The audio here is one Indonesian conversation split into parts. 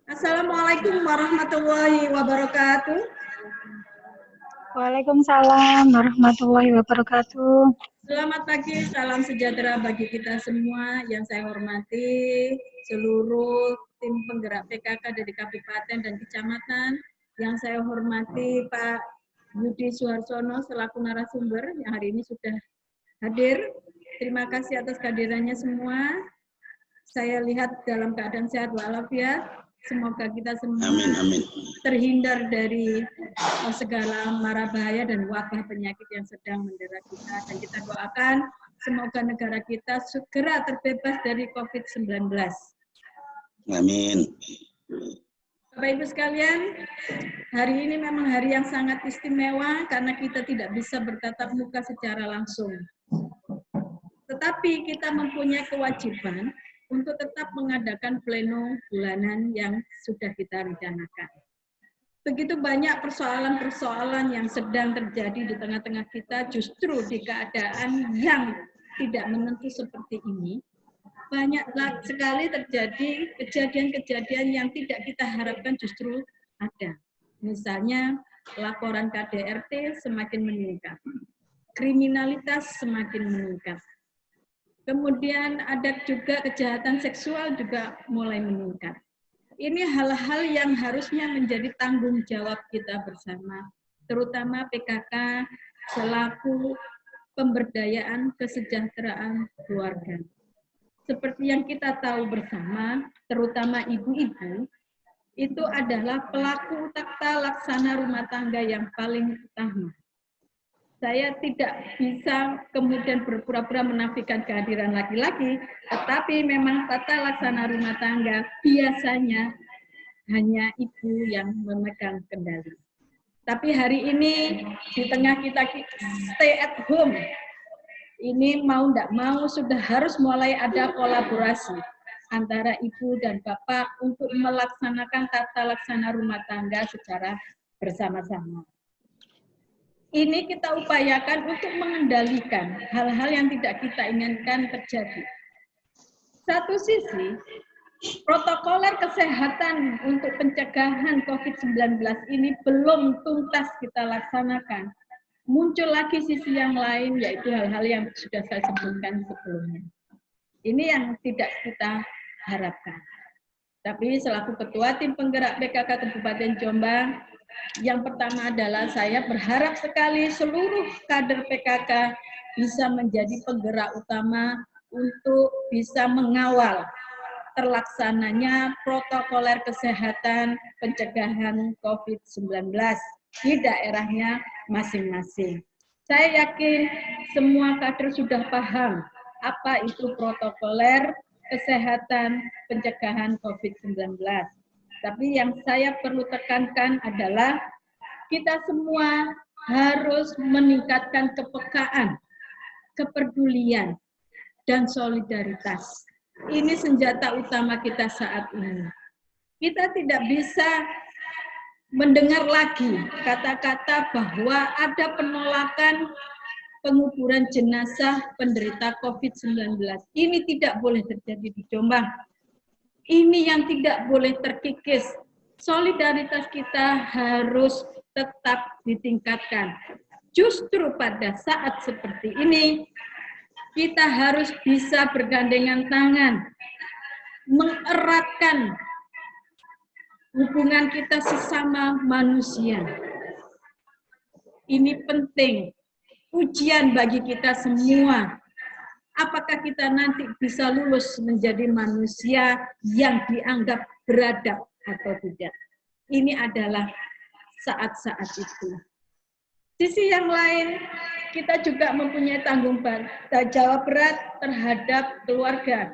Assalamualaikum warahmatullahi wabarakatuh. Waalaikumsalam warahmatullahi wabarakatuh. Selamat pagi, salam sejahtera bagi kita semua. Yang saya hormati seluruh tim penggerak PKK dari kabupaten dan kecamatan. Yang saya hormati Pak Budi Suharsono selaku narasumber yang hari ini sudah hadir. Terima kasih atas kehadirannya semua. Saya lihat dalam keadaan sehat walafiat. Semoga kita semua terhindar dari segala mara bahaya dan wabah penyakit yang sedang mendera kita. Dan kita doakan semoga negara kita segera terbebas dari COVID-19. Amin. Bapak Ibu sekalian, hari ini memang hari yang sangat istimewa karena kita tidak bisa bertatap muka secara langsung. Tetapi kita mempunyai kewajiban untuk tetap mengadakan pleno bulanan yang sudah kita rencanakan. Begitu banyak persoalan-persoalan yang sedang terjadi di tengah-tengah kita, justru di keadaan yang tidak menentu seperti ini, banyak sekali terjadi kejadian-kejadian yang tidak kita harapkan justru ada. Misalnya, laporan KDRT semakin meningkat, kriminalitas semakin meningkat. Kemudian ada juga kejahatan seksual juga mulai meningkat. Ini hal-hal yang harusnya menjadi tanggung jawab kita bersama, terutama PKK selaku pemberdayaan kesejahteraan keluarga. Seperti yang kita tahu bersama, terutama ibu-ibu, itu adalah pelaku tata laksana rumah tangga yang paling utama. Saya tidak bisa kemudian berpura-pura menafikan kehadiran laki-laki, tetapi memang tata laksana rumah tangga biasanya hanya ibu yang memegang kendali. Tapi hari ini di tengah kita stay at home, ini mau tidak mau sudah harus mulai ada kolaborasi antara ibu dan bapak untuk melaksanakan tata laksana rumah tangga secara bersama-sama. Ini kita upayakan untuk mengendalikan hal-hal yang tidak kita inginkan terjadi. Satu sisi, protokoler kesehatan untuk pencegahan COVID-19 ini belum tuntas kita laksanakan. Muncul lagi sisi yang lain, yaitu hal-hal yang sudah saya sebutkan sebelumnya. Ini yang tidak kita harapkan. Tapi selaku Ketua Tim Penggerak PKK Kabupaten Jombang, yang pertama adalah saya berharap sekali seluruh kader PKK bisa menjadi penggerak utama untuk bisa mengawal terlaksananya protokoler kesehatan pencegahan COVID-19 di daerahnya masing-masing. Saya yakin semua kader sudah paham apa itu protokoler kesehatan pencegahan COVID-19. Tapi yang saya perlu tekankan adalah kita semua harus meningkatkan kepekaan, kepedulian, dan solidaritas. Ini senjata utama kita saat ini. Kita tidak bisa mendengar lagi kata-kata bahwa ada penolakan penguburan jenazah penderita COVID-19. Ini tidak boleh terjadi di Jombang. Ini yang tidak boleh terkikis. Solidaritas kita harus tetap ditingkatkan. Justru pada saat seperti ini, kita harus bisa bergandengan tangan, mengeratkan hubungan kita sesama manusia. Ini penting, ujian bagi kita semua. Apakah kita nanti bisa lulus menjadi manusia yang dianggap beradab atau tidak? Ini adalah saat-saat itu. Sisi yang lain, kita juga mempunyai tanggung jawab berat terhadap keluarga.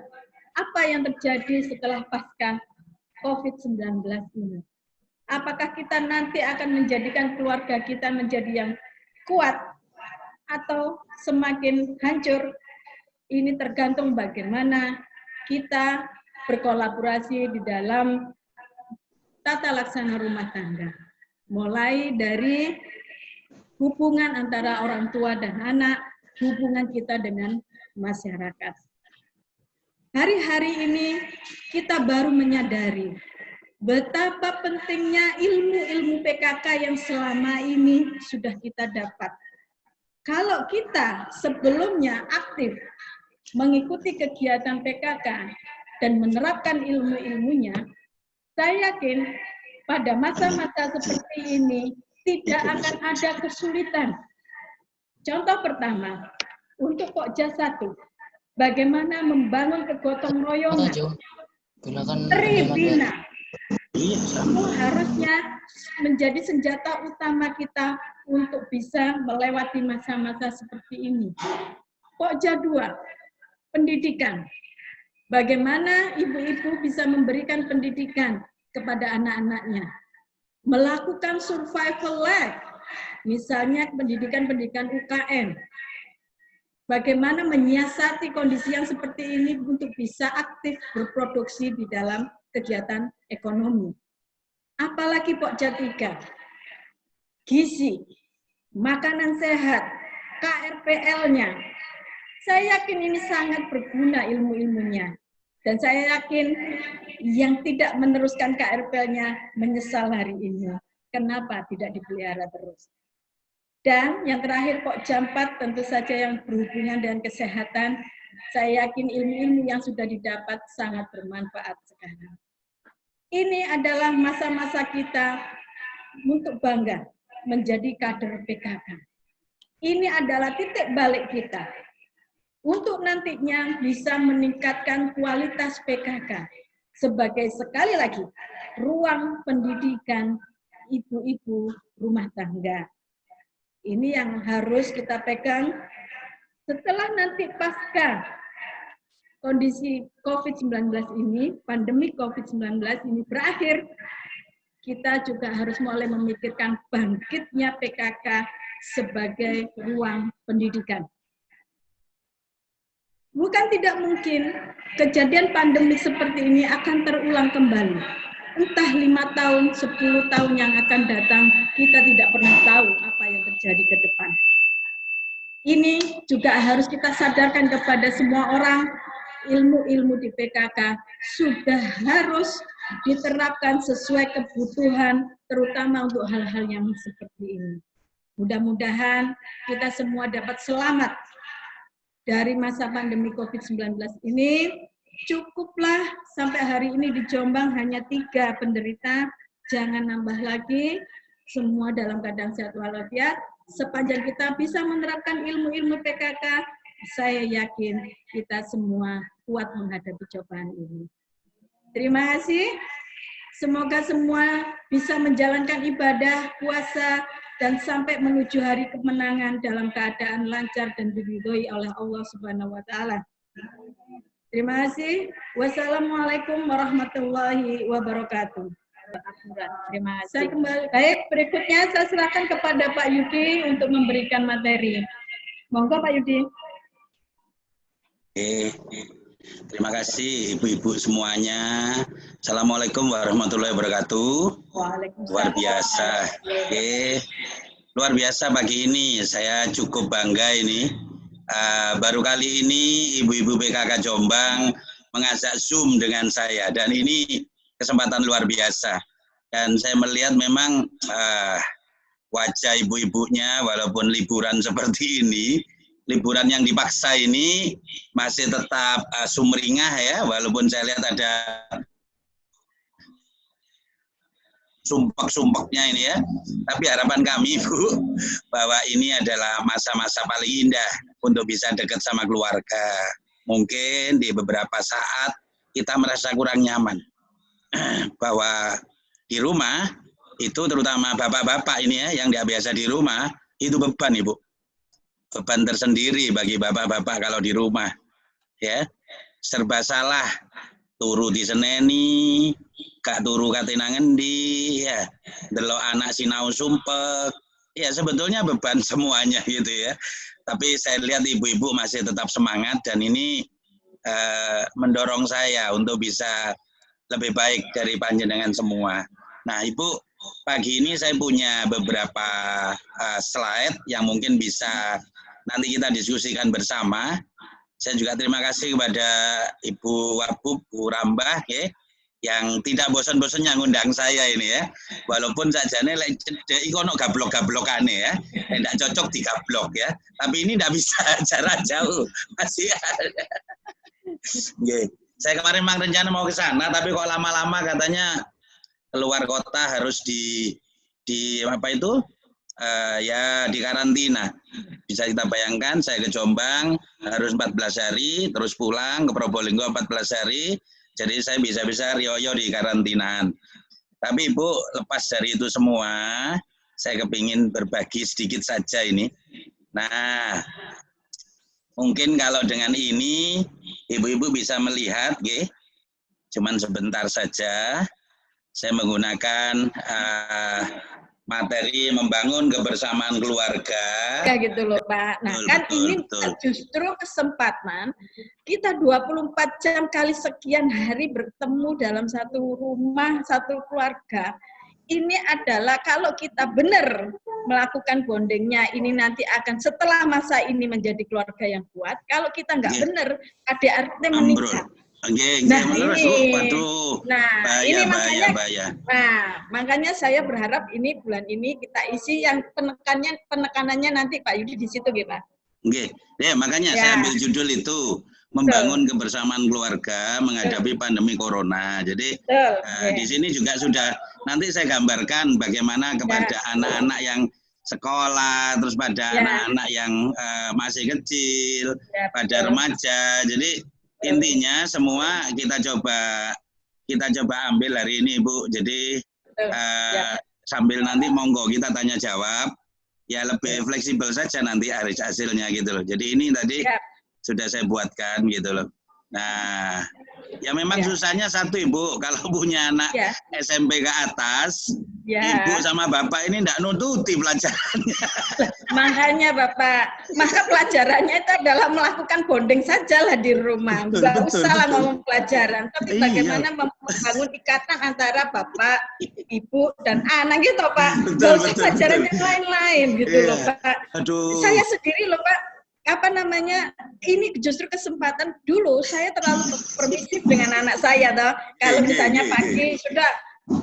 Apa yang terjadi setelah pasca COVID-19 ini? Apakah kita nanti akan menjadikan keluarga kita menjadi yang kuat atau semakin hancur? Ini tergantung bagaimana kita berkolaborasi di dalam tata laksana rumah tangga. Mulai dari hubungan antara orang tua dan anak, hubungan kita dengan masyarakat. Hari-hari ini kita baru menyadari betapa pentingnya ilmu-ilmu PKK yang selama ini sudah kita dapat. Kalau kita sebelumnya aktif mengikuti kegiatan PKK dan menerapkan ilmu-ilmunya, saya yakin pada masa-masa seperti ini tidak akan ada kesulitan. Contoh pertama, untuk Pokja 1, bagaimana membangun kegotong royongan. Tribina itu harusnya menjadi senjata utama kita untuk bisa melewati masa-masa seperti ini. Pokja 2, pendidikan. Bagaimana ibu-ibu bisa memberikan pendidikan kepada anak-anaknya. Melakukan survival life, misalnya pendidikan-pendidikan UKM. Bagaimana menyiasati kondisi yang seperti ini untuk bisa aktif berproduksi di dalam kegiatan ekonomi. Apalagi Pokja 3, gizi, makanan sehat, KRPL-nya. Saya yakin ini sangat berguna ilmu-ilmunya. Dan saya yakin yang tidak meneruskan KRPL-nya menyesal hari ini. Kenapa tidak dipelihara terus? Dan yang terakhir Pokja 4 tentu saja yang berhubungan dengan kesehatan. Saya yakin ilmu-ilmu yang sudah didapat sangat bermanfaat sekarang. Ini adalah masa-masa kita untuk bangga menjadi kader PKK. Ini adalah titik balik kita untuk nantinya bisa meningkatkan kualitas PKK sebagai sekali lagi ruang pendidikan ibu-ibu rumah tangga. Ini yang harus kita pegang setelah nanti pasca kondisi COVID-19 ini, pandemi COVID-19 ini berakhir, kita juga harus mulai memikirkan bangkitnya PKK sebagai ruang pendidikan. Bukan tidak mungkin kejadian pandemi seperti ini akan terulang kembali. Entah 5 tahun, 10 tahun yang akan datang, kita tidak pernah tahu apa yang terjadi ke depan. Ini juga harus kita sadarkan kepada semua orang, ilmu-ilmu di PKK sudah harus diterapkan sesuai kebutuhan, terutama untuk hal-hal yang seperti ini. Mudah-mudahan kita semua dapat selamat dari masa pandemi COVID-19 ini. Cukuplah sampai hari ini di Jombang hanya 3 penderita, jangan nambah lagi, semua dalam keadaan sehat walafiat. Sepanjang kita bisa menerapkan ilmu-ilmu PKK, saya yakin kita semua kuat menghadapi cobaan ini. Terima kasih. Semoga semua bisa menjalankan ibadah, puasa, dan sampai menuju hari kemenangan dalam keadaan lancar dan diridhoi oleh Allah Subhanahu wa Ta'ala. Terima kasih. Wassalamualaikum warahmatullahi wabarakatuh. Terima kasih. Saya kembali. Baik, berikutnya saya silakan kepada Pak Yudi untuk memberikan materi. Monggo Pak Yudi. Terima kasih ibu-ibu semuanya. Assalamualaikum warahmatullahi wabarakatuh. Waalaikumsalam. Luar biasa. Luar biasa pagi ini. Saya cukup bangga ini. Baru kali ini ibu-ibu PKK Jombang mengajak Zoom dengan saya. Dan ini kesempatan luar biasa. Dan saya melihat memang wajah ibu-ibunya walaupun liburan seperti ini, liburan yang dipaksa ini masih tetap sumringah ya, walaupun saya lihat ada sumpek-sumpeknya ini ya. Tapi harapan kami Bu, bahwa ini adalah masa-masa paling indah untuk bisa dekat sama keluarga. Mungkin di beberapa saat kita merasa kurang nyaman. Bahwa di rumah, itu terutama bapak-bapak ini ya, yang tidak biasa di rumah, itu beban Ibu. Beban tersendiri bagi bapak-bapak kalau di rumah. Ya, serba salah, turu di seneni, gak turu katina ngendi, ya, delok anak sinau sumpek, ya sebetulnya beban semuanya gitu ya. Tapi saya lihat ibu-ibu masih tetap semangat dan ini mendorong saya untuk bisa lebih baik dari panjenengan semua. Nah Ibu, pagi ini saya punya beberapa slide yang mungkin bisa nanti kita diskusikan bersama. Saya juga terima kasih kepada Ibu Wabub, Bu Rambah, ya, yang tidak bosan-bosannya ngundang saya ini ya. Walaupun sajane lek ikono gablok-gablokane ya. Tidak cocok di gablok ya. Tapi ini tidak bisa jarak jauh. Masih ada. Okay. Saya kemarin memang rencana mau ke sana, tapi kok lama-lama katanya keluar kota harus di apa itu? Ya di karantina. Bisa kita bayangkan saya ke Jombang harus 14 hari, terus pulang ke Probolinggo 14 hari. Jadi saya bisa-bisa rioyo di karantinaan. Tapi Ibu, lepas dari itu semua, saya kepingin berbagi sedikit saja ini. Nah, mungkin kalau dengan ini, Ibu-ibu bisa melihat, cuman sebentar saja, saya menggunakan materi membangun kebersamaan keluarga. Ya gitu loh Pak. Nah ini justru kesempatan kita 24 jam kali sekian hari bertemu dalam satu rumah, satu keluarga. Ini adalah kalau kita benar melakukan bondingnya, ini nanti akan setelah masa ini menjadi keluarga yang kuat. Kalau kita nggak benar, KDRT meningkat. Nah, ini bahaya. Nah, makanya saya berharap ini bulan ini kita isi yang penekanannya nanti Pak Yudi di situ, gitu Pak. Ya, makanya saya ambil judul itu membangun kebersamaan keluarga menghadapi pandemi corona. Jadi di sini juga sudah nanti saya gambarkan bagaimana kepada anak-anak yang sekolah, terus pada anak-anak yang masih kecil, pada remaja. Jadi intinya semua kita coba ambil hari ini Bu. Jadi sambil nanti monggo kita tanya jawab, ya lebih fleksibel saja nanti hasilnya gitu loh. Jadi ini tadi sudah saya buatkan gitu loh. Nah, ya memang susahnya satu Ibu, kalau punya anak SMP ke atas, Ibu sama Bapak ini enggak nututi pelajarannya. Makanya Bapak, maka pelajarannya itu adalah melakukan bonding saja lah di rumah. Enggak usah lah ngomong pelajaran, tapi bagaimana membangun ikatan antara Bapak, Ibu, dan anak gitu Pak. Enggak usah pelajaran yang lain-lain gitu loh Pak. Saya sendiri loh Pak, ini justru kesempatan dulu saya terlalu permisif dengan anak saya toh. Kalau misalnya pagi sudah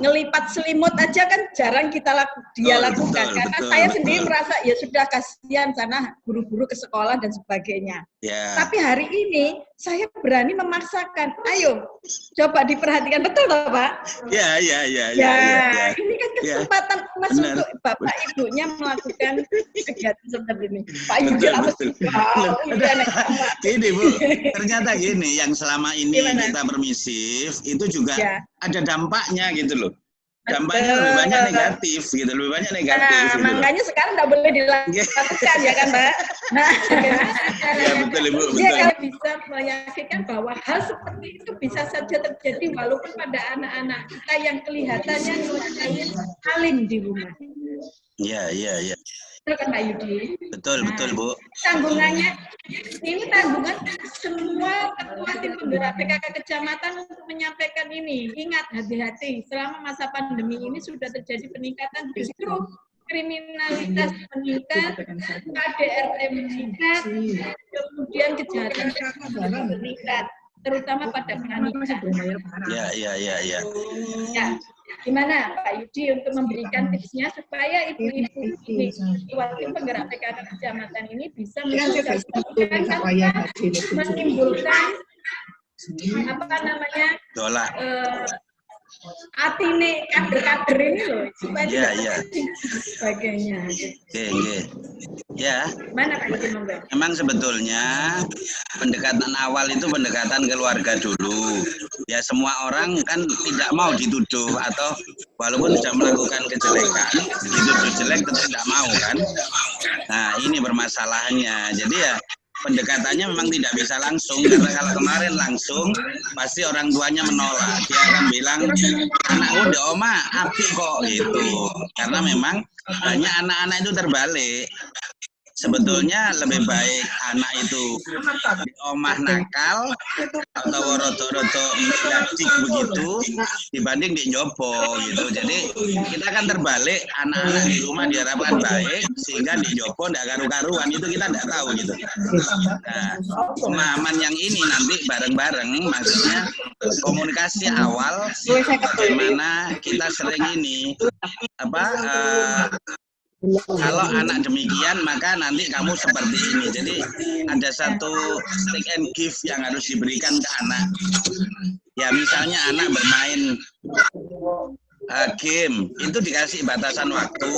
ngelipat selimut aja kan jarang dia lakukan karena saya sendiri merasa ya sudah kasihan karena buru-buru ke sekolah dan sebagainya. Tapi hari ini saya berani memaksakan, ayo coba diperhatikan, betul toh Pak? Ya. Ini kan kesempatan emas untuk Bapak Ibunya melakukan kegiatan seperti ini. Pak Yudi Ini Bu, ternyata gini, yang selama ini kita permisif itu juga ada dampaknya gitu loh. Dampaknya lebih banyak negatif gitu, makanya sekarang nggak boleh dilakukan ya kan Mbak? Nah, betul Ibu. Dia kalau bisa meyakinkan bahwa hal seperti itu bisa saja terjadi walaupun pada anak-anak kita yang kelihatannya alim di rumah. Iya. Betul kan Pak Yudi? Betul Bu. Tanggungannya, ini tanggungan semua ketua tim penggerak PKK kecamatan untuk menyampaikan ini. Ingat, hati-hati, selama masa pandemi ini sudah terjadi peningkatan justru kriminalitas meningkat, KDRT meningkat, kemudian kejahatan meningkat, terutama pada pernikahan. Ya. Ya, gimana Pak Yudi untuk memberikan tipsnya supaya ibu-ibu ini, tim penggerak PKK kecamatan ini bisa menimbulkan atine kader-kader ini loh supaya sebagainya. Ya. Mana Pak Yudi? Memang sebetulnya pendekatan awal itu pendekatan keluarga dulu. Ya semua orang kan tidak mau dituduh atau walaupun sudah melakukan kejelekan, dituduh jelek tetap tidak mau kan. Nah ini permasalahannya. Jadi ya pendekatannya memang tidak bisa langsung, karena kalau kemarin langsung pasti orang tuanya menolak. Dia akan bilang, anakku di oma api kok gitu. Karena memang banyak anak-anak itu terbalik. sebetulnya lebih baik anak itu di omah nakal atau rotok-rotok gadik begitu dibanding di Jopo gitu. Jadi kita kan terbalik, anak-anak di rumah diharapkan baik sehingga di Jopo tidak karu-karuan, itu kita tidak tahu gitu. Nah, pemahaman yang ini nanti bareng-bareng, maksudnya komunikasi awal bagaimana kita sering ini kalau anak demikian maka nanti kamu seperti ini. Jadi ada satu take and give yang harus diberikan ke anak. Ya misalnya anak bermain game, itu dikasih batasan waktu.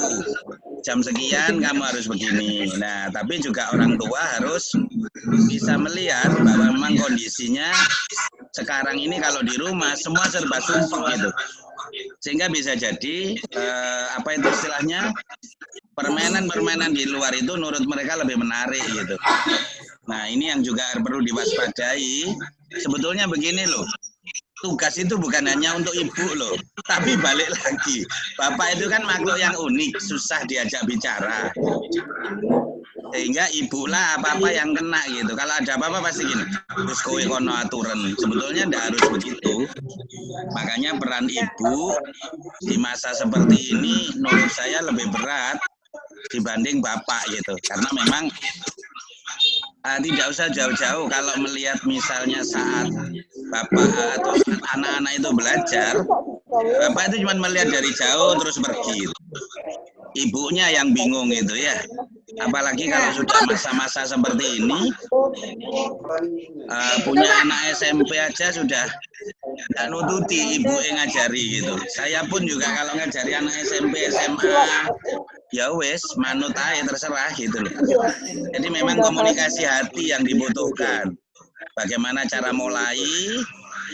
Jam sekian kamu harus begini. Nah, tapi juga orang tua harus bisa melihat bahwa memang kondisinya sekarang ini kalau di rumah semua serba sumpuk gitu. Sehingga bisa jadi apa itu istilahnya, permainan-permainan di luar itu menurut mereka lebih menarik gitu. Nah, ini yang juga perlu diwaspadai. Sebetulnya begini loh, tugas itu bukan hanya untuk ibu loh, tapi balik lagi, bapak itu kan makhluk yang unik, susah diajak bicara. Sehingga ibulah apa-apa yang kena gitu. Kalau ada apa-apa pasti gini, terus kowe kono aturan. Sebetulnya tidak harus begitu. Makanya peran ibu di masa seperti ini menurut saya lebih berat dibanding bapak gitu. Karena memang tidak usah jauh-jauh kalau melihat misalnya saat bapak atau saat anak-anak itu belajar, bapak itu cuma melihat dari jauh terus pergi. Ibunya yang bingung gitu ya. Apalagi kalau sudah masa-masa seperti ini, punya anak SMP aja sudah nggak nututi ibu yang ngajari gitu. Saya pun juga kalau ngajari anak SMP, SMA, ya wes manut aja terserah gitu loh. Jadi memang komunikasi hati yang dibutuhkan. Bagaimana cara mulai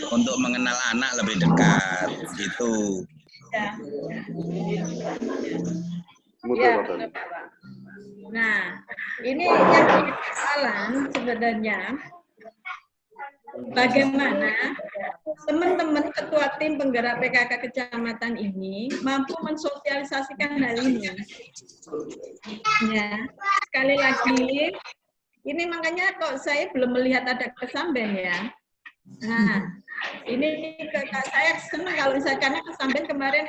untuk mengenal anak lebih dekat gitu. Ya. Nah, ini yang persoalan sebenarnya bagaimana teman-teman ketua tim penggerak PKK kecamatan ini mampu mensosialisasikan hal ini. Ya, sekali lagi, ini makanya kok saya belum melihat ada kesamben ya. Nah, ini saya senang kalau misalnya karena kesamben kemarin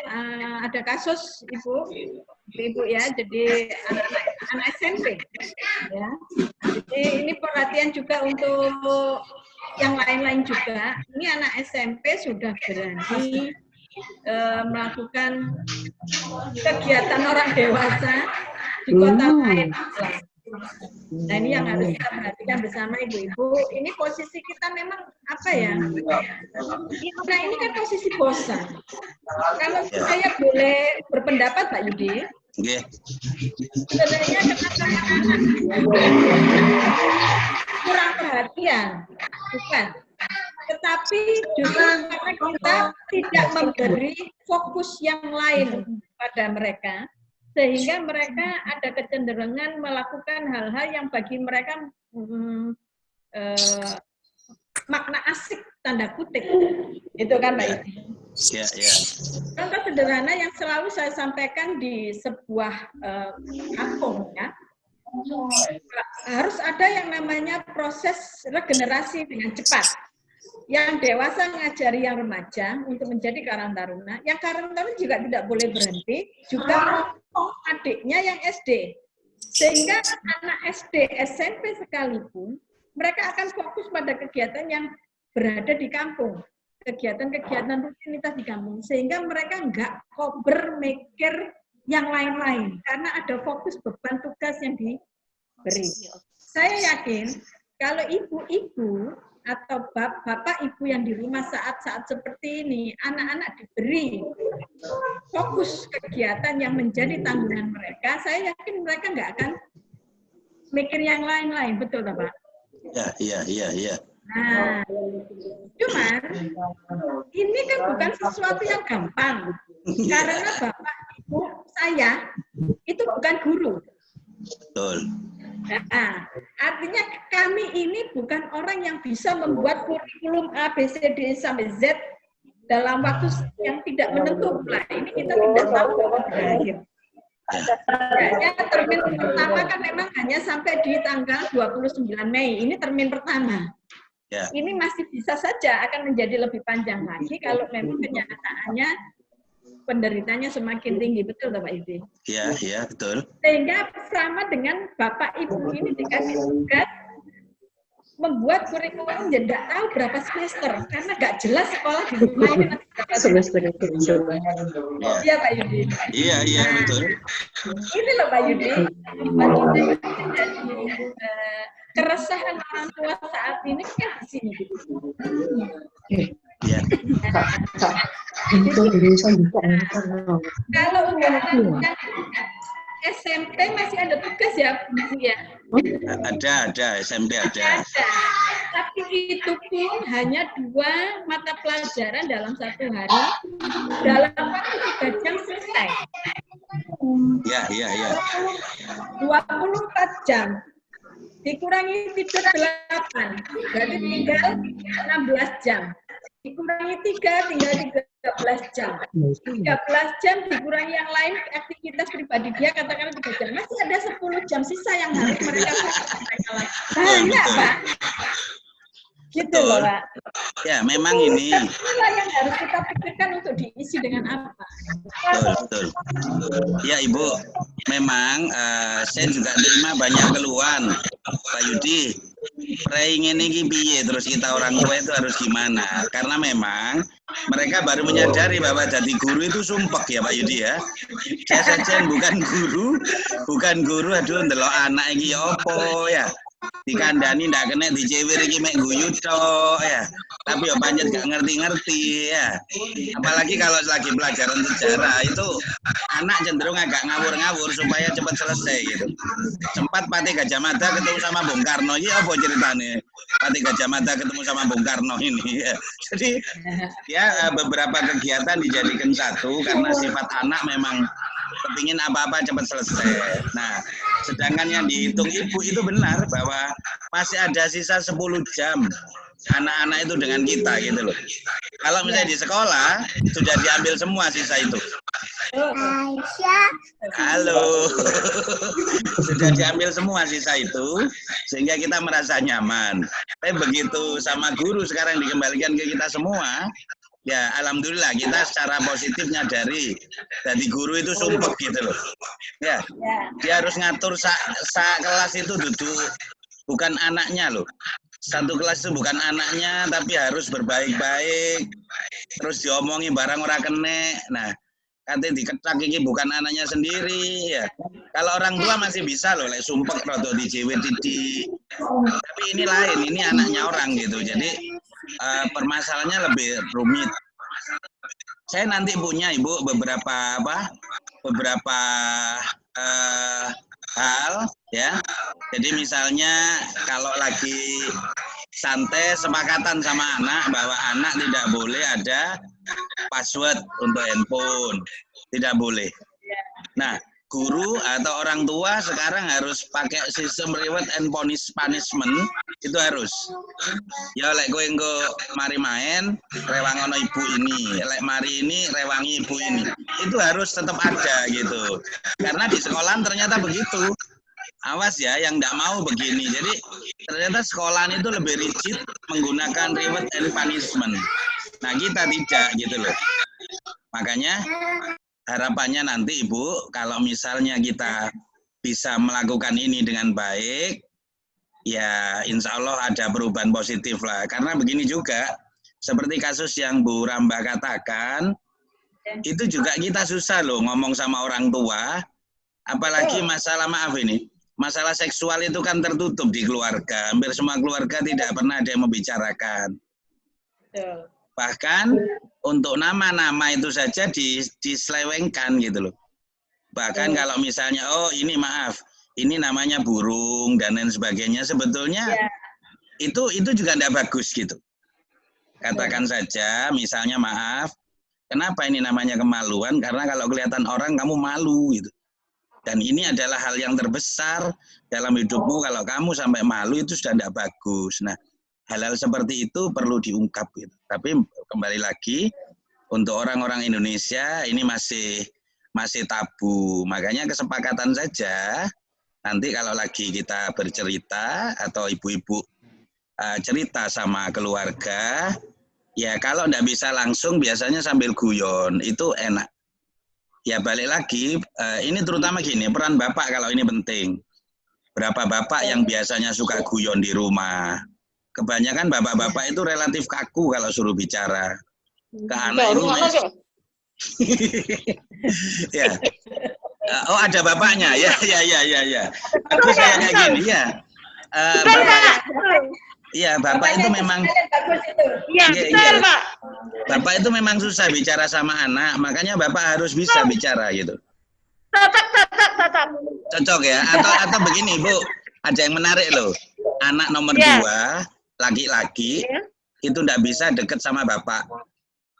ada kasus ibu ya, jadi anak SMP ya. Jadi ini perhatian juga untuk yang lain-lain juga. Ini anak SMP sudah berani melakukan kegiatan orang dewasa di kota lain. Nah, ini yang harus kita perhatikan bersama ibu-ibu. Ini posisi kita memang apa ya? Nah, ini kan posisi bosan. Kalau saya boleh berpendapat, Pak Yudi, sebenarnya kenapa anak-anak kurang perhatian, bukan? Tetapi justru karena kita tidak memberi fokus yang lain pada mereka, sehingga mereka ada kecenderungan melakukan hal-hal yang bagi mereka makna asik tanda kutip, itu kan Mbak Iti? Ya, ya. Contoh sederhana yang selalu saya sampaikan di sebuah kampung ya, harus ada yang namanya proses regenerasi dengan cepat. Yang dewasa mengajari yang remaja untuk menjadi karang taruna, yang karang taruna juga tidak boleh berhenti, juga adiknya yang SD. Sehingga anak SD, SMP sekalipun, mereka akan fokus pada kegiatan yang berada di kampung. Kegiatan-kegiatan rutinitas di kampung. Sehingga mereka nggak kober mikir yang lain-lain. Karena ada fokus beban tugas yang diberi. Saya yakin, kalau ibu-ibu atau bapak ibu yang di rumah saat-saat seperti ini, anak-anak diberi fokus kegiatan yang menjadi tanggungan mereka, saya yakin mereka nggak akan mikir yang lain-lain, betul tak Pak? Ya. Nah, cuman ini kan bukan sesuatu yang gampang, karena bapak ibu saya itu bukan guru. Betul. Nah, artinya kami ini bukan orang yang bisa membuat kurikulum A, B, C, D, sampai Z dalam waktu yang tidak menentu. Nah, ini kita tidak tahu berakhir. Ya, termin pertama kan memang hanya sampai di tanggal 29 Mei. Ini termin pertama. Ya. Ini masih bisa saja akan menjadi lebih panjang lagi kalau memang kenyataannya penderitanya semakin tinggi. Betul, Pak Yudi? Iya, iya, betul. Sehingga sama dengan Bapak Ibu ini dikasih tugas membuat kurikulum yang tidak tahu berapa semester karena nggak jelas sekolah di rumah ini nanti berapa semester. Iya Pak Yudi. Iya, iya, betul. Ini loh Pak Yudi, jadi keresahan orang tua saat ini kan di sini. Iya. Kalau untuk anak SMP masih ada tugas ya, Bu ya? Ada, SMP ada. Tapi itu pun hanya 2 mata pelajaran dalam 1 hari, dalam waktu 3 jam selesai. Iya. 24 jam. Dikurangi tidur 8, berarti tinggal 16 jam. Dikurangi 3, tinggal 13 jam. 13 jam dikurangi yang lain, aktivitas pribadi dia katakanlah 3 jam. Masih ada 10 jam sisa yang harus mereka lakukan. Banyak, Pak. Gitu loh, Pak. Ya, memang ini. Itulah yang harus kita pikirkan untuk diisi dengan apa. Betul. Ya, Ibu. Memang saya juga terima banyak keluhan, Pak Yudi. Praying ini piye, terus kita orang tua itu harus gimana? Karena memang mereka baru menyadari bahwa jadi guru itu sumpek ya Pak Yudi ya. Saya saja bukan guru, aduh ndelok anak iki ya opo ya. Dikandani ndak kena dicewir iki mek guyu tok ya. Tapi ya pancet gak ngerti-ngerti ya. Apalagi kalau lagi pelajaran sejarah itu anak cenderung agak ngawur-ngawur supaya cepat selesai gitu. Sempat Patih Gajah Mada ketemu sama Bung Karno, ini apa ceritanya? Patih Gajah Mada ketemu sama Bung Karno ini. Ya. Jadi ya beberapa kegiatan dijadikan satu karena sifat anak memang kepingin apa-apa cepat selesai. Nah, sedangkan yang dihitung ibu itu benar bahwa masih ada sisa 10 jam anak-anak itu dengan kita gitu loh. Kalau misalnya di sekolah sudah diambil semua sisa itu. Halo. Sudah diambil semua sisa itu sehingga kita merasa nyaman. Tapi begitu sama guru sekarang dikembalikan ke kita semua, ya alhamdulillah kita secara positif nyadari jadi guru itu sumpek gitu loh. Ya. Dia harus ngatur kelas itu duduk bukan anaknya loh. Satu kelas itu bukan anaknya tapi harus berbaik-baik. Terus diomongi barang ora kene. Nah, katanya diketak ini bukan anaknya sendiri ya. Kalau orang tua masih bisa loh, sumpek rada dijewet titik. Tapi ini lain, ini anaknya orang gitu. Jadi permasalahannya lebih rumit. Saya nanti punya Ibu beberapa hal ya. Jadi misalnya kalau lagi santai sepakatan sama anak bahwa anak tidak boleh ada password untuk handphone, tidak boleh. Nah, guru atau orang tua sekarang harus pakai sistem reward and punishment, itu harus. Ya lek kowe engko mari main rewangono ibu ini, lek mari ini rewangi ibu ini. Itu harus tetap ada gitu. Karena di sekolah ternyata begitu. Awas ya yang enggak mau begini. Jadi ternyata sekolahan itu lebih rigid menggunakan reward and punishment. Nah, kita tidak gitu loh. Makanya harapannya nanti Ibu, kalau misalnya kita bisa melakukan ini dengan baik, ya insya Allah ada perubahan positif lah. Karena begini juga, seperti kasus yang Bu Rambah katakan, itu juga kita susah loh ngomong sama orang tua, apalagi masalah maaf ini, masalah seksual itu kan tertutup di keluarga. Hampir semua keluarga tidak pernah ada yang membicarakan. Bahkan untuk nama-nama itu saja diselewengkan gitu loh. Bahkan kalau misalnya, oh ini maaf, ini namanya burung dan lain sebagainya, sebetulnya itu juga tidak bagus gitu. Katakan saja, misalnya maaf, kenapa ini namanya kemaluan? Karena kalau kelihatan orang kamu malu gitu. Dan ini adalah hal yang terbesar dalam hidupmu, kalau kamu sampai malu itu sudah tidak bagus. Nah, hal-hal seperti itu perlu diungkap gitu. Tapi kembali lagi untuk orang-orang Indonesia ini masih masih tabu. Makanya kesepakatan saja, nanti kalau lagi kita bercerita atau ibu-ibu cerita sama keluarga, ya kalau enggak bisa langsung biasanya sambil guyon, itu enak. Ya balik lagi, ini terutama gini, peran bapak kalau ini penting. Berapa bapak yang biasanya suka guyon di rumah? Kebanyakan bapak-bapak itu relatif kaku kalau suruh bicara. Ke anak itu ya. Oh ada bapaknya, ya. Bagus saya kayak gini, ya. Bapak itu memang. Iya, betul, Pak. Bapak itu memang susah bicara sama anak, makanya bapak harus bisa bicara gitu. Cocok ya, atau begini Bu, ada yang menarik loh. Anak nomor 2, laki-laki, itu enggak bisa deket sama bapak.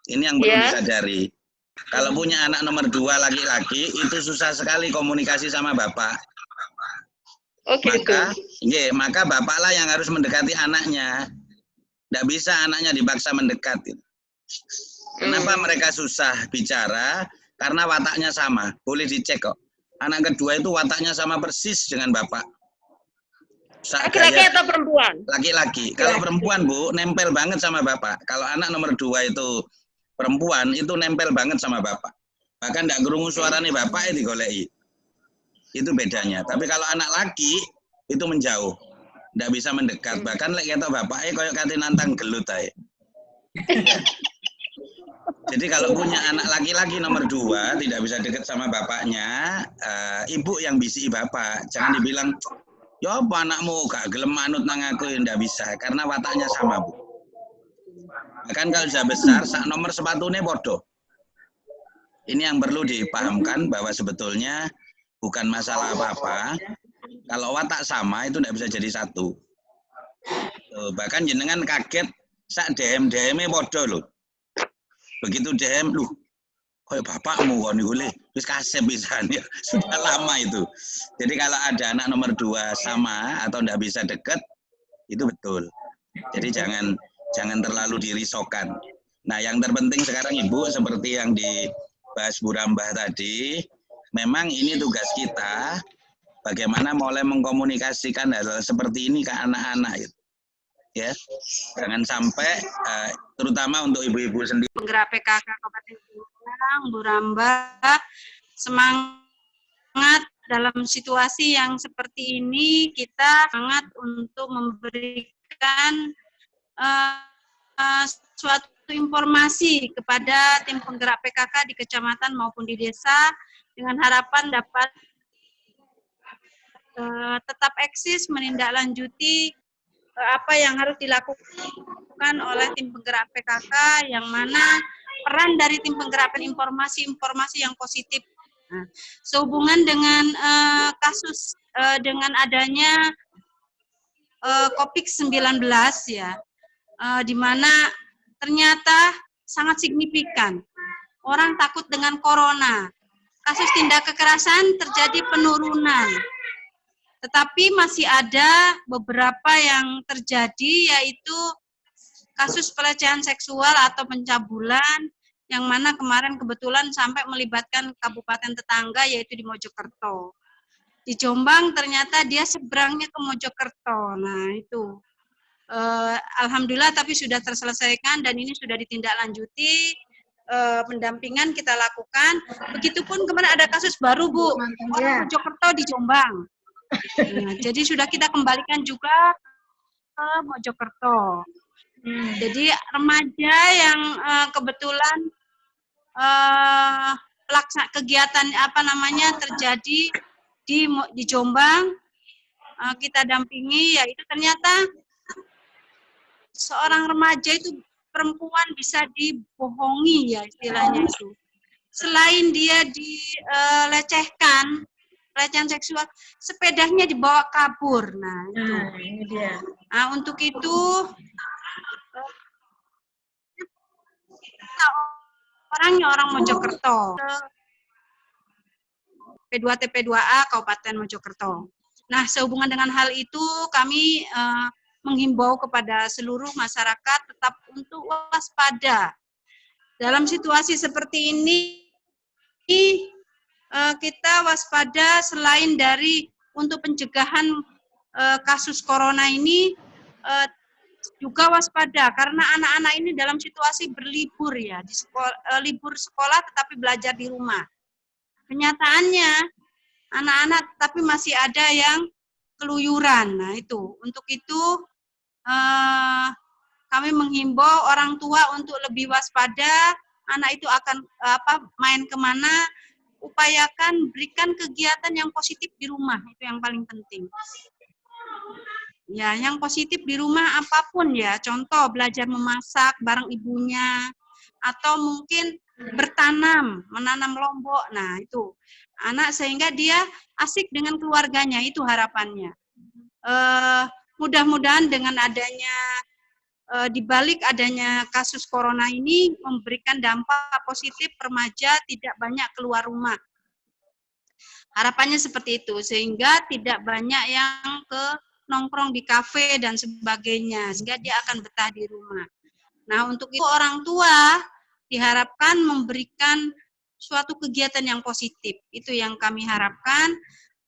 Ini yang perlu disadari. Kalau punya anak nomor 2 laki-laki, itu susah sekali komunikasi sama bapak. Maka bapaklah yang harus mendekati anaknya. Enggak bisa anaknya dipaksa mendekat. Kenapa mereka susah bicara? Karena wataknya sama. Boleh dicek kok. Anak kedua itu wataknya sama persis dengan bapak. Laki-laki atau perempuan? Laki-laki. Kalau perempuan Bu, nempel banget sama bapak. Kalau anak nomor 2 itu perempuan, itu nempel banget sama bapak. Bahkan enggak ngerungu suaranya bapak itu digoleki. Itu bedanya. Tapi kalau anak laki, itu menjauh. Enggak bisa mendekat. Bahkan lek kata bapaknya koyo kate nantang gelut ae. Jadi kalau punya anak laki-laki nomor 2 tidak bisa dekat sama bapaknya, ibu yang bisi bapak. Jangan dibilang, ya apa anakmu gak gelem manut nang aku, enggak bisa. Karena wataknya sama Bu. Bahkan kalau sudah besar, sak nomor sepatunya bodoh. Ini yang perlu dipahamkan bahwa sebetulnya bukan masalah apa-apa. Kalau watak sama itu enggak bisa jadi satu. Bahkan jenengan kaget, sak DM-DM-nya bodoh loh. Begitu DM, kayak bapakmu kon niku le wis kasep pisan ya. Sudah lama itu. Jadi kalau ada anak nomor 2 sama atau enggak bisa deket, itu betul. Jadi jangan terlalu dirisaukan. Nah, yang terpenting sekarang Ibu seperti yang dibahas Bu Rambah tadi, memang ini tugas kita bagaimana mulai mengkomunikasikan hal seperti ini ke anak-anak. Ya, jangan sampai terutama untuk ibu-ibu sendiri. Penggerak PKK Kabupaten Jombang, Bu Rambah, semangat dalam situasi yang seperti ini. Kita semangat untuk memberikan suatu informasi kepada tim penggerak PKK di kecamatan maupun di desa dengan harapan dapat tetap eksis menindaklanjuti apa yang harus dilakukan oleh tim penggerak PKK, yang mana peran dari tim penggerak informasi-informasi yang positif. Nah, sehubungan dengan kasus dengan adanya COVID-19 ya, di mana ternyata sangat signifikan. Orang takut dengan corona. Kasus tindak kekerasan terjadi penurunan. Tetapi masih ada beberapa yang terjadi, yaitu kasus pelecehan seksual atau pencabulan, yang mana kemarin kebetulan sampai melibatkan kabupaten tetangga, yaitu di Mojokerto. Di Jombang ternyata dia seberangnya ke Mojokerto. Nah itu, alhamdulillah tapi sudah terselesaikan dan ini sudah ditindaklanjuti. Pendampingan kita lakukan. Begitupun kemarin ada kasus baru Bu, orang Mojokerto di Jombang. Nah, jadi sudah kita kembalikan juga ke Mojokerto. Jadi remaja yang kebetulan kegiatan terjadi di Jombang, kita dampingi, yaitu ternyata seorang remaja itu perempuan bisa dibohongi ya istilahnya itu. Selain dia dilecehkan, pelecehan seksual, sepedanya dibawa kabur. Nah, itu. Ini dia. Nah, untuk itu orangnya orang Mojokerto. P2TP2A Kabupaten Mojokerto. Nah, sehubungan dengan hal itu kami menghimbau kepada seluruh masyarakat tetap untuk waspada. Dalam situasi seperti ini kita waspada selain dari untuk pencegahan kasus corona ini, juga waspada karena anak-anak ini dalam situasi berlibur ya, di libur sekolah tetapi belajar di rumah. Kenyataannya anak-anak tapi masih ada yang keluyuran. Nah itu, untuk itu kami menghimbau orang tua untuk lebih waspada. Anak itu akan main kemana, upayakan berikan kegiatan yang positif di rumah, itu yang paling penting. Ya, yang positif di rumah apapun ya, contoh belajar memasak bareng ibunya, atau mungkin bertanam, menanam lombok. Nah itu, anak sehingga dia asik dengan keluarganya, itu harapannya. Mudah-mudahan dengan adanya di balik adanya kasus corona ini memberikan dampak positif, remaja tidak banyak keluar rumah. Harapannya seperti itu, sehingga tidak banyak yang ke nongkrong di kafe dan sebagainya, sehingga dia akan betah di rumah. Nah, untuk itu orang tua diharapkan memberikan suatu kegiatan yang positif. Itu yang kami harapkan.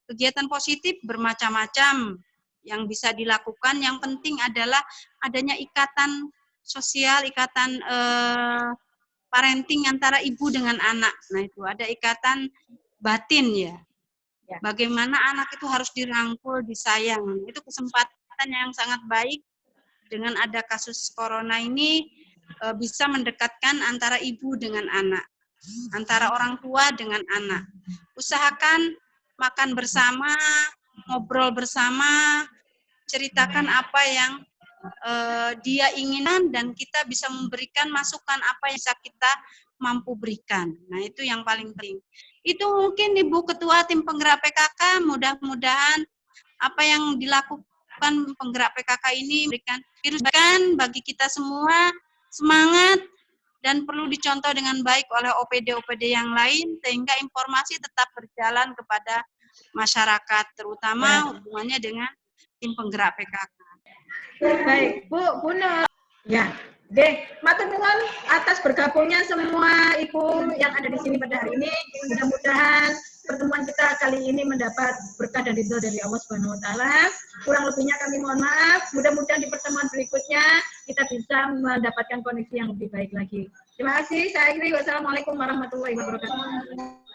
Kegiatan positif bermacam-macam yang bisa dilakukan. Yang penting adalah adanya ikatan sosial, ikatan parenting antara ibu dengan anak. Nah itu ada ikatan batin ya. Bagaimana anak itu harus dirangkul, disayang. Itu kesempatan yang sangat baik dengan ada kasus corona ini, bisa mendekatkan antara ibu dengan anak, antara orang tua dengan anak. Usahakan makan bersama, ngobrol bersama, ceritakan apa yang dia inginkan dan kita bisa memberikan masukan apa yang bisa kita mampu berikan. Nah itu yang paling penting. Itu mungkin Ibu Ketua Tim Penggerak PKK, mudah-mudahan apa yang dilakukan penggerak PKK ini memberikan bagi kita semua semangat dan perlu dicontoh dengan baik oleh OPD-OPD yang lain sehingga informasi tetap berjalan kepada masyarakat, terutama hubungannya dengan tim penggerak PKK. Baik, Bu Nur. Ya, matur nuwun atas bergabungnya semua Ibu yang ada di sini pada hari ini. Mudah-mudahan pertemuan kita kali ini mendapat berkah dan ridho dari Allah Subhanahu wa taala. Kurang lebihnya kami mohon maaf. Mudah-mudahan di pertemuan berikutnya kita bisa mendapatkan koneksi yang lebih baik lagi. Terima kasih. Saya akhiri. Wassalamualaikum warahmatullahi wabarakatuh.